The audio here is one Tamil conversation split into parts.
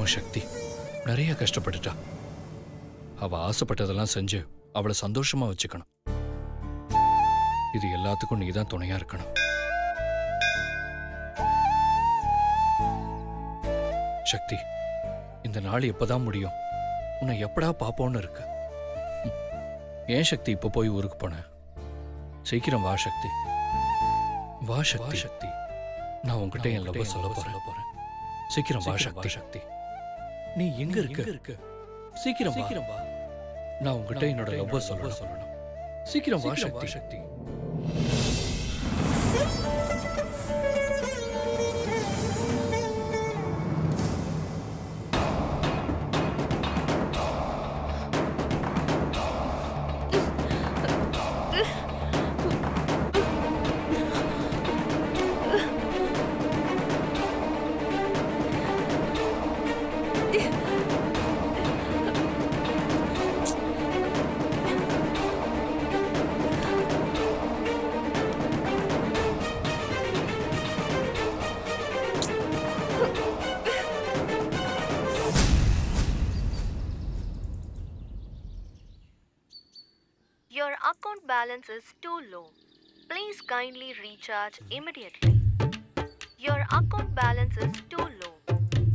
பாவம் சக்தி நிறைய கஷ்டப்பட்டுட்டா. அவ ஆசைப்பட்டதெல்லாம் செஞ்சு அவளை சந்தோஷமா வச்சுக்கணும். இது எல்லாத்துக்கும் நீதான் துணையா இருக்கணும். சக்தி, இந்த நாள் எப்பதான் முடியும்? உன்னை எப்படா பாப்போன்னு இருக்கு. ஏன் சக்தி இப்ப போய் ஊருக்கு போன? சீக்கிரம் வா சக்தி, வா சக்தி. சக்தி, நான் உன்கிட்ட என் லவ் சொல்ல போறேன். சீக்கிரம் வா சக்தி. சக்தி, நீ எங்க இருக்க? சீக்கிரம் வா. நான் உன்கிட்ட என்னோட லவ் சொல்லணும். சீக்கிரம் வா சக்தி. சக்தி, Your account balance is too low. Please kindly recharge immediately. Your account balance is too low.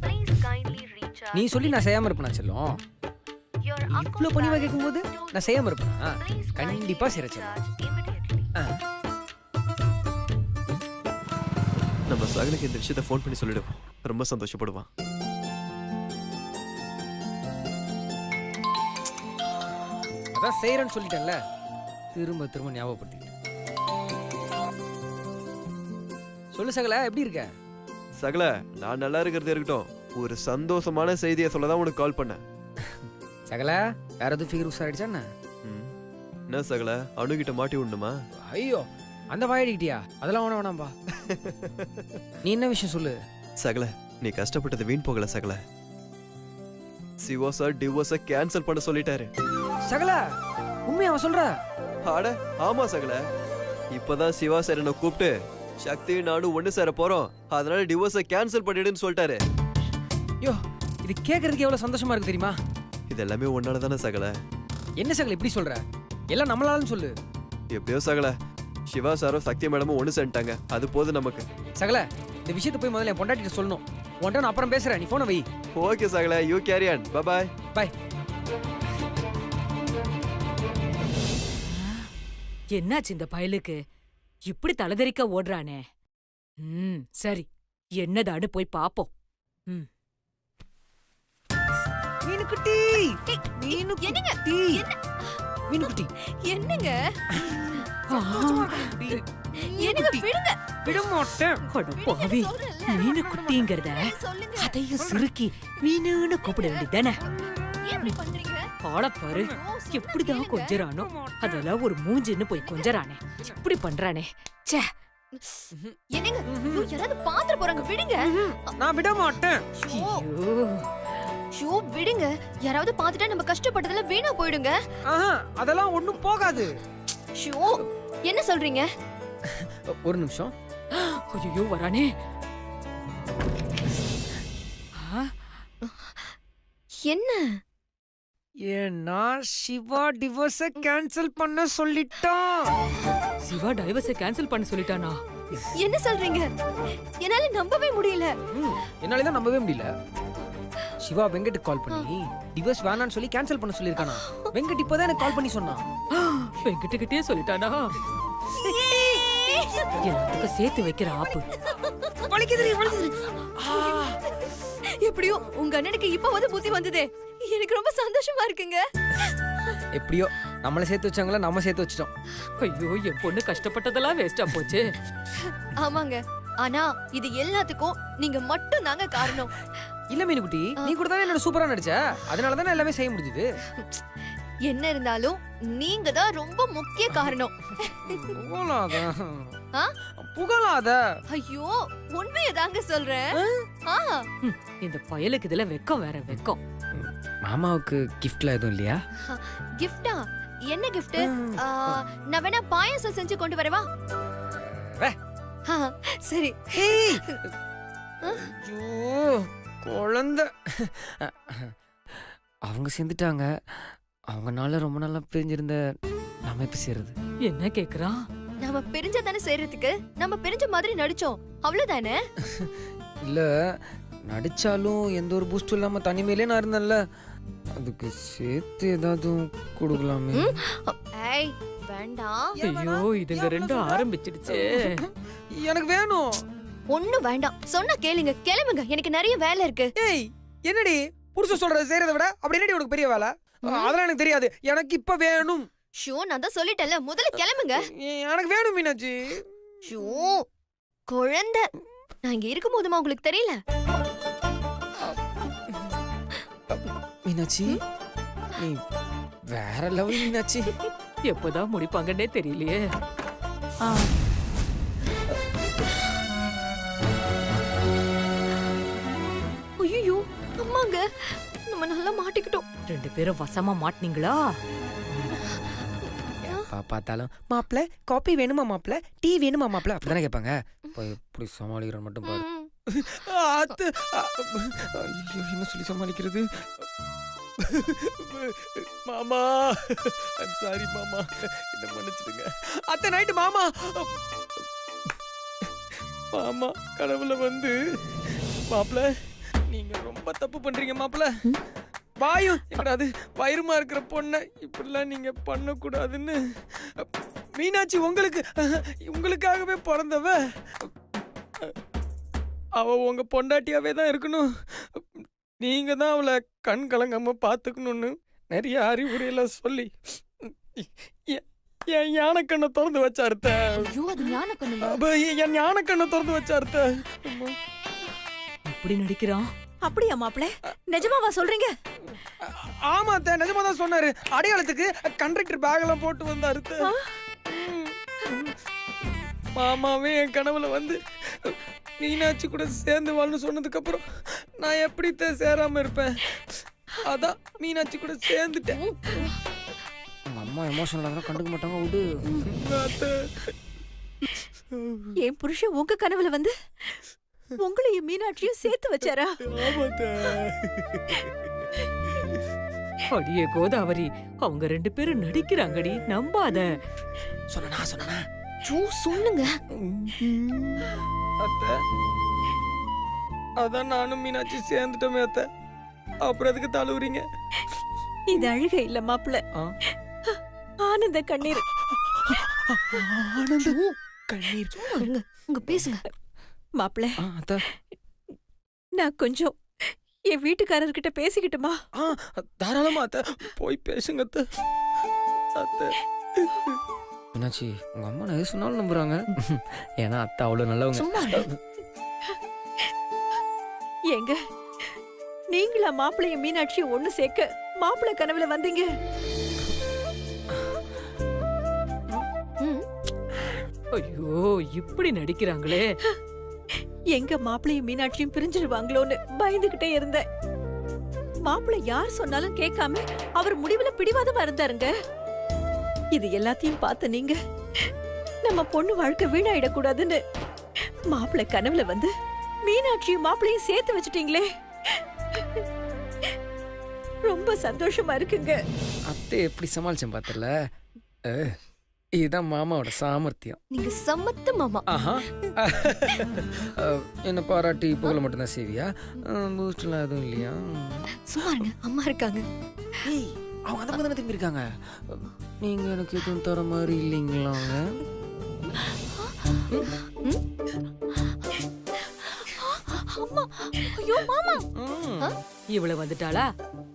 Please kindly recharge. நீ சொல்லி நான் செய்யாம இருப்பேனா செல்லம்? Your இவ்ளோ பணிவா கேக்கும்போது நான் செய்யாம இருப்பேனா? கண்டிப்பா செய்றேன் செல்லம். நம்ம சகலுக்கு இந்த விஷயத்தை ஃபோன் பண்ணி சொல்லிடுவோம். ரொம்ப சந்தோஷப்படுவான். அதான் செய்றேன்னு சொல்லிட்டேன்ல, திரும்ப ஞாபகப்படுத்திக்கிட்டு. சொல்லு சகல, எப்படி இருக்க? சகல, நான் நல்லா இருக்கிறது இருக்கட்டும், ஒரு சந்தோஷமான செய்தியை சொல்லதான் உனக்கு கால் பண்ணேன். சகல, வேற எதுவும் ஃபிகர் உஸ் ஆயிடுச்சா என்ன? என்ன சகல, அணுகிட்ட மாட்டி விடணுமா? ஐயோ, அந்த வாயடிக்கிட்டியா? அதெல்லாம் வேணாம்பா. நீ என்ன விஷயம் சொல்லு. சகல, நீ கஷ்டப்பட்டது வீண் போகல சகல. சிவா சார் டிவோர்ஸை கேன்சல் பண்ண சொல்லிட்டாரு. சகல, உண்மையா அவன் சொல்ற? அட ஆமா சகல, இப்பதான் சிவா சார் என்ன கூப்பிட்டு சக்தி நானும் ஒண்ணு சேர போறோம், அதனால டிவோர்ஸை கேன்சல் பண்ணிடுன்னு சொல்லிட்டாரு. யோ, இது கேட்கறதுக்கு எவ்வளவு சந்தோஷமா இருக்கு தெரியுமா? இது எல்லாமே ஒன்னால தானே சகல. என்ன சகல இப்படி சொல்ற? எல்லாம் நம்மளாலன்னு சொல்லு. எப்படியோ சகல, சிவா சாரும் சக்தி மேடமும் ஒண்ணு சேர்ந்துட்டாங்க, அது போதும் நமக்கு. சகல, இந்த விஷயத்தை போய் முதல்ல என் பொண்டாட்டிட்ட சொல்லணும். உன்கிட்ட நான் அப்புறம் பேசுறேன், நீ போனை வை. ஓகே சகல, you carry on. Bye bye. Bye. என்னாச்சு இந்த பயலுக்கு? இப்படி தலதெறிக்க ஓடுறானே. சரி, என்னதான்னு போய் பாப்போம். மீனுக்குட்டி, மீனுக்குட்டி, மீனுக்குட்டி, என்னங்க? எனக்கு விடுங்க. விட மாட்டேன். பாவி, மீனு குட்டிங்கிறத அதையும் சுருக்கி மீனுன்னு கூப்பிட வேண்டியதானே? பாரு, எப்படிதான் கொஞ்சறானோ, அதெல்லாம் ஒரு மூஞ்சின்னு போய் கொஞ்சறானே, இப்படி பண்றானே. ச்சே, என்னங்க? யாராவது பாத்துற போறாங்க, விடுங்க. நான் விட மாட்டேன். ஷோ, விடுங்க. யாராவது பாத்துட்டா நம்ம கஷ்டப்பட்டதெல்லாம் வீணா போயிடுங்க. அதெல்லாம் ஒண்ணும் போகாது. ஷோ, என்ன சொல்றீங்க? ஒரு நிமிஷம். ஐயோ, வரானே. என்ன? ஏன்னா சிவா டிவோர்ஸ கேன்சல் பண்ண சொல்லிட்டான். சிவா டைவர்ஸை கேன்சல் பண்ண சொல்லிட்டானா? என்ன சொல்றீங்க? என்னால நம்பவே முடியல. என்னால தான் நம்பவே முடியல. சிவா வெங்கட் கால் பண்ணி டிவோர்ஸ் வேணான்னு சொல்லி கேன்சல் பண்ண சொல்லிருக்கானா? வெங்கட் இப்போதான் எனக்கு கால் பண்ணி சொன்னான். வெங்கட் கிட்டே சொல்லிட்டானா? எல்லாத்துக்கும் சேர்த்து வைக்கிற ஆப்பு. எப்படியோ உங்க அண்ணனுக்கு இப்ப புத்தி வந்ததே, எனக்கு ரொம்ப சந்தோஷமா இருக்குங்க. எப்படியோ நம்மள சேர்த்து வச்சாங்களா, நம்ம சேர்த்து வச்சிட்டோம். ஐயோ, என் பொண்ணு கஷ்டப்பட்டதெல்லாம் வேஸ்டா போச்சு. ஆமாங்க, ஆனா இது எல்லாத்துக்கும் நீங்க மட்டும் தாங்க காரணம். இல்ல மீனுக்குட்டி, நீ கூட தானே என்னோட சூப்பரா நடிச்ச, அதனால தான் எல்லாமே செய்ய முடிஞ்சது. என்ன இருந்தாலும் நீங்க தான் ரொம்ப முக்கிய காரணம். புகழாத. ஐயோ, உண்மையை தாங்க சொல்றேன். இந்த பயலுக்கு இதுல வெக்கம் வேற வெக்கம். மாமாவுக்கு கிஃப்ட்ல எதுவும் இல்லையா? கிஃப்டா? என்ன கிஃப்ட்? நான் வேணா பாயாசம் செஞ்சு கொண்டு வரவா? சரி. குழந்தை அவங்க சேர்ந்துட்டாங்க. அவங்கனால ரொம்ப நாளா பிரிஞ்சிருந்த நாம எப்ப சேர்றது? என்ன கேக்குறான்? நம்ம பிரிஞ்ச தானே சேர்றதுக்கு நம்ம பிரிஞ்ச மாதிரி நடிச்சோம் அவ்வளவுதானே. இல்ல நடிச்சாலும் எந்த ஒரு பூஸ்டும் இல்லாம தனிமையிலே நான் இருந்தேன்ல, அதுக்கு சேர்த்து ஏதாவது கொடுக்கலாமே. ஏய் வேண்டாம். ஐயோ இதுங்க ரெண்டும் ஆரம்பிச்சிடுச்சு. எனக்கு வேணும். ஒண்ணும் வேண்டாம், சொன்னா கேளுங்க, கிளம்புங்க, எனக்கு நிறைய வேலை இருக்கு. ஏய் என்னடி புருஷன் சொல்றத செய்யறத விட அப்படி என்னடி உனக்கு பெரிய வேலை? அதெல்லாம் எனக்கு தெரியாது. எனக்கு இப்ப வேணும். ஷோ நான் தான் சொல்லிட்டேன்ல, முதல்ல கிளம்புங்க. எனக்கு வேணும் மீனாட்சி. ஷோ குழந்தை நான் இங்க இருக்கும் போதுமா உங்களுக்கு தெரியல? மீனாட்சி நீ வேற லெவல் மீனாட்சி. எப்பதான் முடிப்பாங்கன்னே தெரியலையே. ஐயோ அம்மாங்க, நம்ம நல்லா மாட்டிக்கிட்டோம். ரெண்டு பேரும் வசமா மாட்டினீங்களா? பார்த்தாலும் மாப்பிள்ள காபி வேணுமா மாப்பிள்ள, டீ வேணுமா மாப்பிள்ள அப்படிதானே கேட்பாங்க. இப்போ எப்படி சமாளிக்கிறோம் மட்டும் பாரு. என்ன சொல்லி சமாளிக்கிறது? மாமா சாரி மாமா, என்ன மன்னிச்சிடுங்க. அத்தை நைட்டு மாமா மாமா கனவுல வந்து மாப்பிள்ள நீங்க ரொம்ப தப்பு பண்றீங்க மாப்பிள்ள. வாயும் என்னடாது வயிறுமா இருக்கிற பொண்ணை இப்படிலாம் நீங்க பண்ணக்கூடாதுன்னு. மீனாட்சி உங்களுக்காகவே பிறந்தவ. அவ உங்க பொண்டாட்டியாவே தான் இருக்கணும். நீங்க தான் அவளை கண் கலங்காம பாத்துக்கணும்னு நிறைய அறிவுரையெல்லாம் சொல்லி என் யானைக்கண்ணை திறந்து வச்சாருத்த. ஐயோ அது ஞானக்கண்ணுங்க. என் யானைக்கண்ணை திறந்து வச்சாருத்த. இப்படி நடிக்கிறான். அப்படியா மாப்பிள? நிஜமாவா சொல்றீங்க? ஆமா அத்தை, நிஜமா தான் சொன்னாரு. அடையாளத்துக்கு கண்டக்டர் பேக் எல்லாம் போட்டு வந்தாரு. மாமாவே என் கனவுல வந்து மீனாட்சி கூட சேர்ந்து வாழ்னு சொன்னதுக்கு அப்புறம் நான் எப்படி சேராம இருப்பேன்? அதான் மீனாட்சி கூட சேர்ந்துட்டேன். அம்மா எமோஷனல் கண்டுக்க மாட்டாங்க விடு. என் புருஷன் உங்க கனவுல வந்து உங்களையும் மீனாட்சியும் சேர்த்து வச்சாரா? அடியே கோதாவரி, அவங்க ரெண்டு பேரும் நடிக்கிறாங்கடி, நம்பாத. சொன்னா ஐயோ சொல்லுங்க. அத்தை அதான் நானும் மீனாட்சி சேர்ந்துட்டோமே அத்தை. அப்புறம் எதுக்கு தழுவுறீங்க? இது அழுகை இல்ல மாப்பிள, ஆனந்த கண்ணீர். ஆனந்த கண்ணீர். இருங்க, உங்க பேசுங்க. மாப்பிள அத்தை நான் கொஞ்சம் என் வீட்டுக்காரர்கிட்ட பேசிக்கிட்டுமா? தாராளமா அத்தை, போய் பேசுங்க அத்தை. அத்தை மீனாட்சி உங்க அம்மா நான் எது சொன்னாலும் நம்புறாங்க. ஏன்னா அத்தை அவ்வளவு நல்லவங்க. சும்மா ஏங்க நீங்களா மாப்பிளைய மீனாட்சியை ஒண்ணு சேர்க்க மாப்பிள கனவுல வந்தீங்க? ஐயோ இப்படி நடிக்கிறாங்களே. எங்க மாப்பிளையும் மீனாட்சியும் பிரிஞ்சிருவாங்களோன்னு பயந்துகிட்டே இருந்தேன். மாப்பிள்ளை யார் சொன்னாலும் கேட்காம அவர் முடிவுல பிடிவாதமா இருந்தாருங்க. இது எல்லாத்தையும் பார்த்த நீங்க நம்ம பொண்ணு வாழ்க்கை வீணாயிடக்கூடாதுன்னு மாப்பிள்ளை கனவுல வந்து மீனாட்சியும் மாப்பிளையும் சேர்த்து வச்சுட்டீங்களே. ரொம்ப சந்தோஷமா இருக்குங்க. அத்தை எப்படி சமாளிச்சேன் பார்த்தல. இதுதான் மாமாவோட சாமர்த்தியம். நீங்க சமத்து மாமா. ஆஹா என்ன பாராட்டி புகழ மட்டும்தான் செய்வியா? பூஸ்ட்லாம் எதுவும் இல்லையா? சும்மா இருங்க, அம்மா இருக்காங்க. ஏய் அவங்க அந்த மாதிரி திரும்பி இருக்காங்க. நீங்க எனக்கு எதுவும் தர மாதிரி இல்லைங்களாங்க? அம்மா ஐயோ மாமா. இவள வந்துட்டாளா?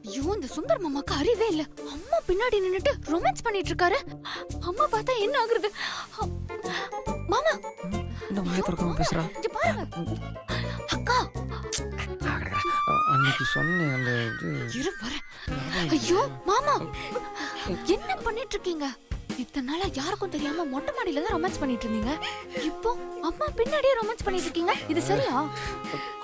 ஐயோ இந்த சுந்தர் மாமாக்கு அறிவே இல்ல. அம்மா பின்னாடி நின்னுட்டு ரொமான்ஸ் பண்ணிட்டு இருக்காரு. அம்மா பார்த்தா என்ன ஆகுறது? மாமா இந்த மாதிரி தரக்காம பேசுறா. இங்க பாருங்க. அக்கா அன்னைக்கு சொன்னேன் அந்த இரு வர. ஐயோ மாமா என்ன பண்ணிட்டு இருக்கீங்க? இத்தனை நாளா யாருக்கும் தெரியாம மொட்டை மாடியில தான் ரொமான்ஸ் பண்ணிட்டு இருந்தீங்க. இப்போ அம்மா பின்னாடியே ரொமான்ஸ் பண்ணிட்டு இருக்கீங்க. இது சரியா?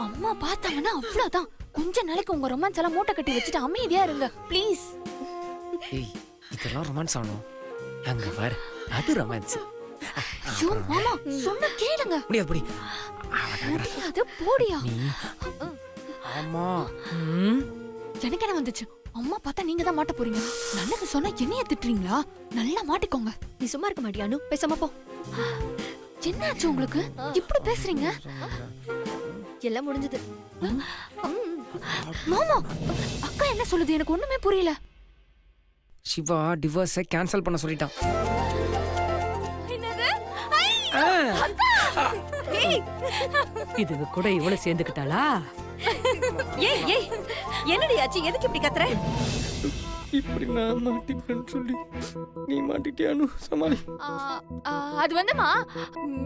அம்மா பார்த்தாங்கன்னா அவ்வளவுதான். கொஞ்ச நாளைக்கு உங்க ரொமான்ஸ் எல்லாம் மூட்டை கட்டி வச்சுட்டு அமைதியா இருங்க ப்ளீஸ். ஏய் இதெல்லாம் ரொமான்ஸ் ஆகணும். அங்க பாரு அது ரொமான்ஸ். ஐயோ மாமா சொன்ன கேளுங்க. முடியாது முடியாது போடியா. நீ ஆமா. ம், எனக்கு என்ன வந்துச்சு? அம்மா பார்த்தா நீங்க தான் மாட்ட போறீங்க. நல்லது சொன்னா என்னைய திட்டுறீங்களா? நல்லா மாட்டிக்கோங்க. நீ சும்மா இருக்க மாட்டியானு? பேசாம போ. என்னாச்சு உங்களுக்கு? இப்படி பேசுறீங்க? எல்லாம் முடிஞ்சது. மாமா, அக்கா என்ன சொல்லுது? எனக்கு ஒண்ணுமே புரியல. சிவா டிவோர்ஸை கேன்சல் பண்ண சொல்லிட்டான். என்னது? இதுங்க கூட இவ்வளவு சேர்ந்துக்கிட்டாளா? ஏய் ஏய் என்னடி ஆச்சு? எதுக்கு இப்படி கத்துற? இப்படி நான் மாட்டிக்கிறேன்னு சொல்லி நீ மாட்டிட்டியானு? சமாளி. அது வந்துமா,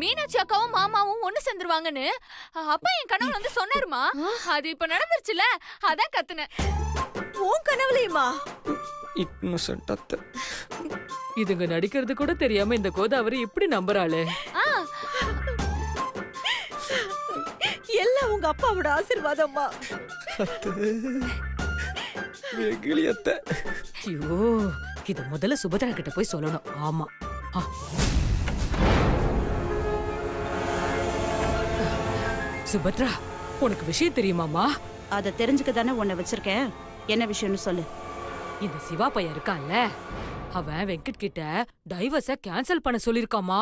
மீனாட்சி அக்காவும் மாமாவும் ஒண்ணு சேர்ந்துருவாங்கன்னு அப்பா என் கனவுல வந்து சொன்னாருமா. அது இப்ப நடந்துருச்சுல, அதான் கத்துனேன். உன் கனவுலையுமா? இன்னசென்ட் அத்தை. இதுங்க நடிக்கிறது கூட தெரியாம இந்த கோதாவரி இப்படி நம்புறாளே. ஆ, எல்லாம் உங்க அப்பாவோட ஆசீர்வாதம்மா. வெகுளி அத்தை. ஐயோ, இது முதல்ல சுபத்ரா கிட்ட போய் சொல்லணும். ஆமா. ஆ. சுபத்ரா, உனக்கு விஷயம் தெரியுமாமா? அதை தெரிஞ்சுக்க தானே உன்னை வச்சிருக்கேன். என்ன விஷயம்னு சொல்லு. இந்த சிவா பையன் இருக்கான்ல, அவன் வெங்கட் கிட்ட டைவர்ஸ கேன்சல் பண்ண சொல்லிருக்காமா.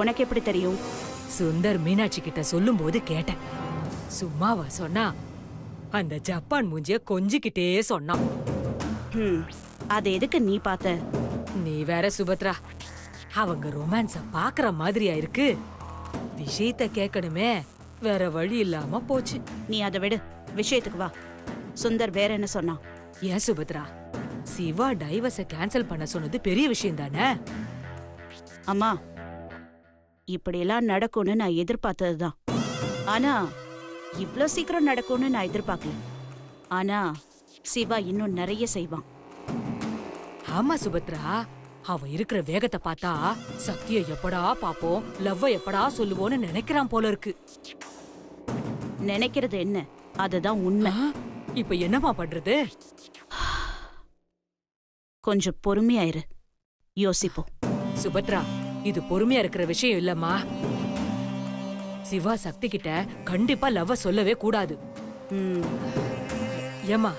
உனக்கு எப்படி தெரியும்? சுந்தர் மீனாட்சி கிட்ட சொல்லும்போது கேட்டேன். சும்மாவா சொன்னா? அந்த ஜப்பான் மூஞ்சிய கொஞ்சிக்கிட்டே சொன்னான். அதை எதுக்கு நீ பார்த்த? நீ வேற சுபத்ரா, அவங்க ரொமான்ஸ பாக்குற மாதிரியா இருக்கு. விஷயத்த கேட்கணுமே, வேற வழி இல்லாம போச்சு. நீ அதை விடு, விஷயத்துக்கு வா. சுந்தர் வேற என்ன சொன்னான்? ஏன் சுபத்ரா, சிவா டைவர்ஸ கேன்சல் பண்ண சொன்னது பெரிய விஷயம் தானே? அம்மா, இப்படியெல்லாம் நடக்கும்னு நான் எதிர்பார்த்ததுதான். ஆனா இவ்ளோ சீக்கிரம் நடக்கும்னு நான் எதிர்பார்க்கல. ஆனா சிவா இன்னும் நிறைய செய்வான். ஆமா சுபத்ரா, அவ இருக்கிற வேகத்தை பார்த்தா சக்தியை எப்படா பாப்போம், லவ்வ எப்படா சொல்லுவோன்னு நினைக்கிறான் போல இருக்கு. நினைக்கிறது என்ன, அதுதான் உண்மை. இப்ப என்னமா பண்றது? கொஞ்சம் பொறுமையாயிரு, யோசிப்போம். சுபத்ரா, இது பொறுமையா இருக்கிற விஷயம் இல்லம்மா. சிவா சக்தி கிட்ட கண்டிப்பா லவ்வ சொல்லவே கூடாது. ம், ஏமா,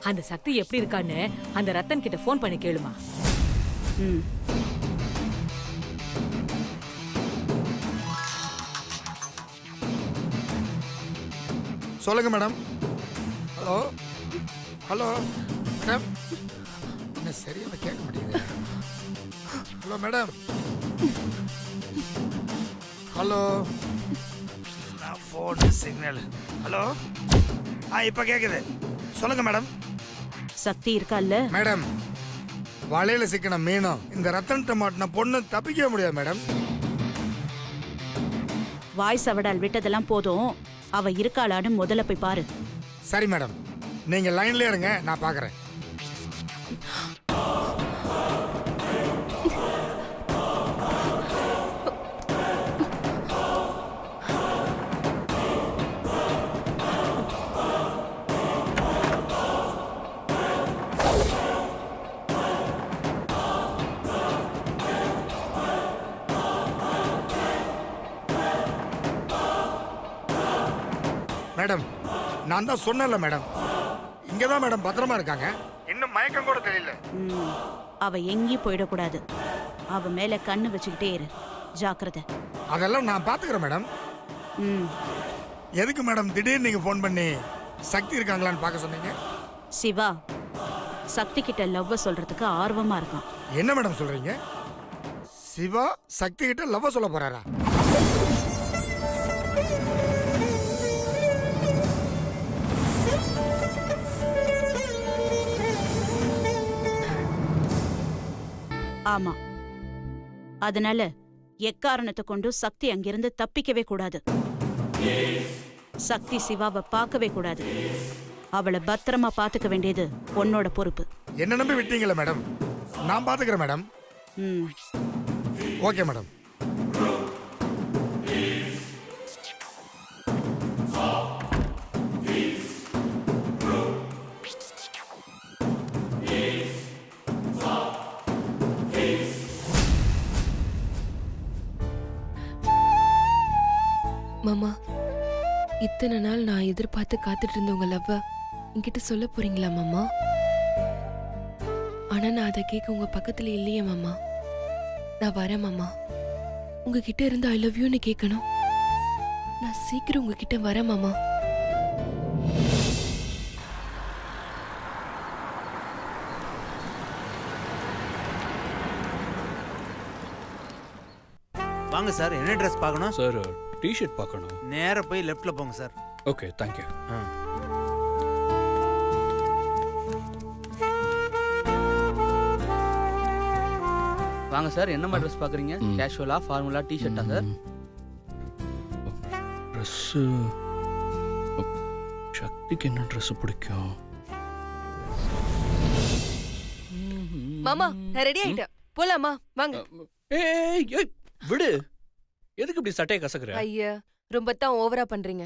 அந்த சக்தி எப்படி இருக்கான்னு அந்த ரத்தன் கிட்ட போன் பண்ணி கேளுமா. ம். சொல்லுங்க மேடம். ஹலோ ஹலோ மேடம், என்ன சரியாக கேட்க முடியுது. Hello madam. ஹலோ, நான் ஃபோன் சிக்னல். ஹலோ, இப்போ கேட்குது. சொல்லுங்க மேடம். சக்தி இருக்கால்ல? மேடம், வலையில சிக்கின மீனும் இந்த ரத்தன் டமாட்டின பொண்ணு தப்பிக்கவே முடியாது மேடம். வாய் சவடால் விட்டதெல்லாம் போதும். அவ இருக்காளான்னு முதல்ல போய் பாரு. சரி மேடம், நீங்க லைன்ல இருங்க, நான் பார்க்குறேன். மேடம், நான் தான் சொன்னேன்ல மேடம், இங்கே தான் மேடம் பத்திரமா இருக்காங்க. இன்னும் மயக்கம் கூட தெரியல. ம், அவ எங்கேயும் போயிடக்கூடாது. அவ மேல கண்ணு வச்சுக்கிட்டே இரு, ஜாக்கிரதை. அதெல்லாம் நான் பார்த்துக்கிறேன் மேடம். ம். எதுக்கு மேடம் திடீர்னு நீங்கள் ஃபோன் பண்ணி சக்தி இருக்காங்களான்னு பார்க்க சொன்னீங்க? சிவா சக்தி கிட்ட லவ்வ சொல்றதுக்கு ஆர்வமா இருக்கான். என்ன மேடம் சொல்றீங்க? சிவா சக்தி கிட்ட லவ் சொல்ல போறாரா? ஆமா, அதனால எக்காரணத்தை கொண்டு சக்தி அங்கிருந்து தப்பிக்கவே கூடாது. சக்தி சிவாவை பார்க்கவே கூடாது. அவளை பத்திரமா பாத்துக்க வேண்டியது உன்னோட பொறுப்பு. என்ன நம்பி விட்டீங்களா மேடம்? நான் பாத்துக்கிறேன் மேடம். ம். Okay madam. மாமா, இத்தனை நாள் நான் எதிர்பார்த்து காத்துட்டு இருந்த உங்க லவ்வ என்கிட்ட சொல்ல போறீங்களா மாமா? ஆனா நான் அதை கேட்க உங்க பக்கத்துல இல்லையே மாமா. நான் வரேன் மாமா. உங்ககிட்ட இருந்து ஐ லவ் யூன்னு கேட்கணும். நான் சீக்கிரம் உங்ககிட்ட வரேன் மாமா. வாங்க சார், என்ன ட்ரெஸ் பார்க்கணும்? சார் டிஷர்ட் பார்க்கணும். நேரா போய் லெஃப்ட்ல போங்க சார். Okay, thank you. வாங்க சார், என்ன மாதிரி ட்ரெஸ் பார்க்குறீங்க? கேஷுவலா, ஃபார்முலா, டிஷர்ட்டா சார்? ட்ரெஸ்ஸு சக்திக்கு என்ன ட்ரெஸ் பிடிக்கும்? மாமா நான் ரெடி ஆயிட்டேன், போலாமா? வாங்க. ஏய் ஏய், விடு. எதுக்கு இப்படி சட்டையை கசக்குற? ஐயா ரொம்ப தான் ஓவரா பண்றீங்க.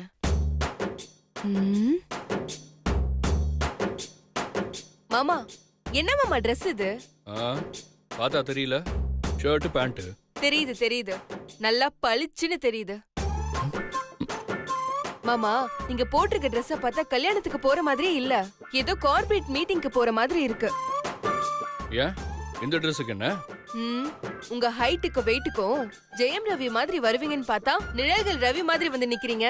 ம். மாமா என்ன மாமா ட்ரெஸ் இது? பார்த்தா தெரியல? Shirt pant. தெரியுது தெரியுது, நல்லா பளிச்சுன்னு தெரியுது. மாமா நீங்க போட்டிருக்க ட்ரெஸ்ஸ பார்த்தா கல்யாணத்துக்கு போற மாதிரியே இல்ல, ஏதோ கார்ப்பரேட் மீட்டிங்க்கு போற மாதிரி இருக்கு. ஏன் இந்த ட்ரெஸ்ஸுக்கு என்ன? உங்க ஹைட்டுக்கும் வெயிட்டுக்கும் ஜெயம் ரவி மாதிரி வருவீங்கன்னு பார்த்தா நிழல்கள் ரவி மாதிரி வந்து நிக்கிறீங்க.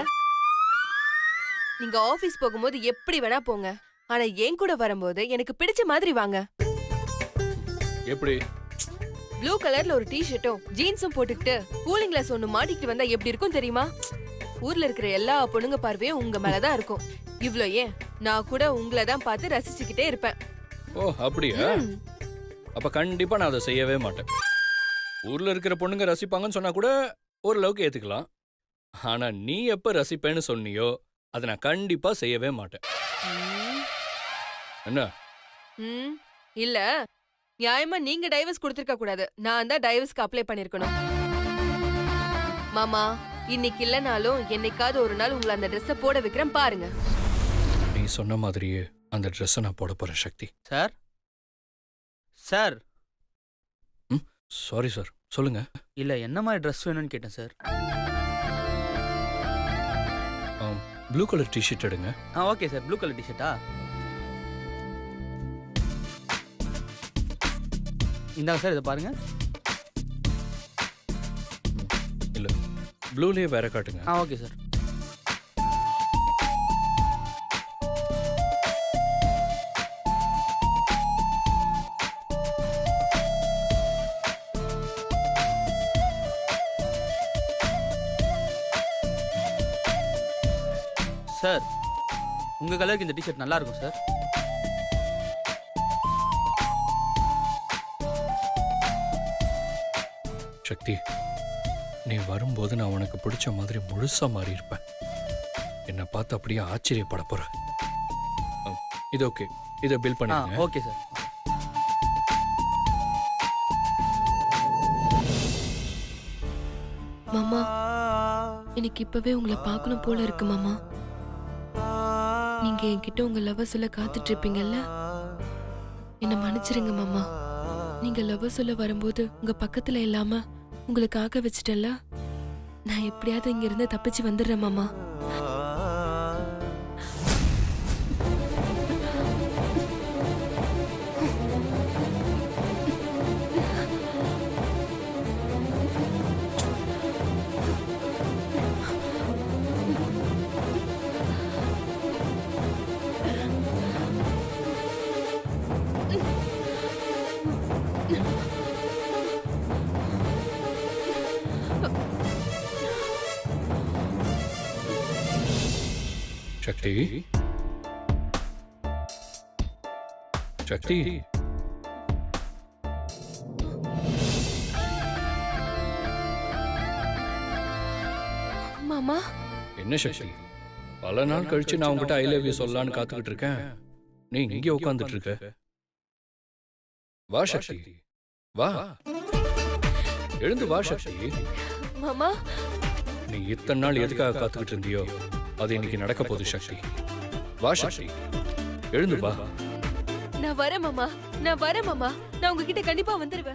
நீங்க ஆபீஸ் போகும்போது எப்படி வேணா போங்க, ஆனா என் கூட வரும்போது எனக்கு பிடிச்ச மாதிரி வாங்க. எப்படி? ப்ளூ கலர்ல ஒரு டி-ஷர்ட்டும் ஜீன்ஸும் போட்டுக்கிட்டு கூலிங் கிளாஸ் ஒன்னு மாட்டிக்கிட்டு வந்தா எப்படி இருக்கும் தெரியுமா? ஊர்ல இருக்கிற எல்லா பொண்ணுங்க பார்வையும் உங்க மேலதான் இருக்கும். இவ்ளோ ஏன், நான் கூட உங்களை தான் பார்த்து ரசிச்சுக்கிட்டே இருப்பேன். ஓ அப்படியா? அப்ப கண்டிப்பா நான் அதை செய்யவே மாட்டேன். ஊர்ல இருக்கிற பொண்ணுங்க ரசிப்பாங்கன்னு சொன்னா கூட ஓரளவுக்கு ஏத்துக்கலாம். ஆனா நீ எப்ப ரசிப்பேன்னு சொன்னியோ அதை நான் கண்டிப்பா செய்யவே மாட்டேன். என்ன? இல்ல, நியாயமா நீங்க டைவர்ஸ் கொடுத்திருக்க கூடாது, நான் தான் டைவர்ஸ்க்கு அப்ளை பண்ணிருக்கணும். மாமா இன்னைக்கு இல்லனாலும் என்னைக்காவது ஒரு நாள் உங்களை அந்த ட்ரெஸ்ஸ போட வைக்கிறேன் பாருங்க. நீ சொன்ன மாதிரியே அந்த ட்ரெஸ்ஸை நான் போட போறேன் Sakthi. Sir sir. Sorry sir, சொல்லுங்க. இல்ல என்ன மாதிரி ட்ரெஸ் வேணும்னு கேட்டேன் சார். ப்ளூ கலர் டிஷர்ட் எடுங்க. ஓகே சார், ப்ளூ கலர் டிஷர்ட்டா? இந்தாங்க சார், இதை பாருங்க. இல்ல, ப்ளூலயே வேற காட்டுங்க. Okay sir. சார் உங்க கலருக்கு இந்த டிஷர்ட் நல்லா இருக்கும் சார். சக்தி, நீ வரும்போது நான் உனக்கு பிடிச்ச மாதிரி முழுசா மாறி இருப்பேன். என்னை பார்த்து அப்படியே ஆச்சரியப்பட போற. இது ஓகே, இதை பில் பண்ணிடுங்க. Okay sir. மாமா எனக்கு இப்பவே உங்களை பார்க்கணும் போல இருக்கு மாமா. நீங்க என்கிட்ட உங்க லவ் சொல்ல காத்துட்டு இருப்பீங்கல்ல, என்ன மன்னிச்சிருங்க மாமா. நீங்க லவ் சொல்ல வரும்போது உங்க பக்கத்துல இல்லாம உங்களுக்காக வச்சுட்டல, நான் எப்படியாவது இங்க இருந்து தப்பிச்சு வந்துடுறேன் மாமா. சக்தி, சக்தி, மாமா. என்ன சக்தி, பல நாள் கழிச்சு நான் உங்ககிட்ட ஐ லவ் யூ சொல்லலான்னு காத்துக்கிட்டு இருக்கேன். நீ இங்கே உட்காந்துட்டு இருக்க. வா சக்தி, வா, எழுந்து வா சக்தி. மாமா நீ இத்தனை நாள் எதுக்காக காத்துக்கிட்டு இருந்தியோ அது இன்னைக்கு நடக்க போகுது சக்தி. வா சக்தி, எழுந்து வா. நான் வரேன் மாமா, நான் வரேன் மாமா, நான் உங்ககிட்ட கண்டிப்பா வந்துருவேன்.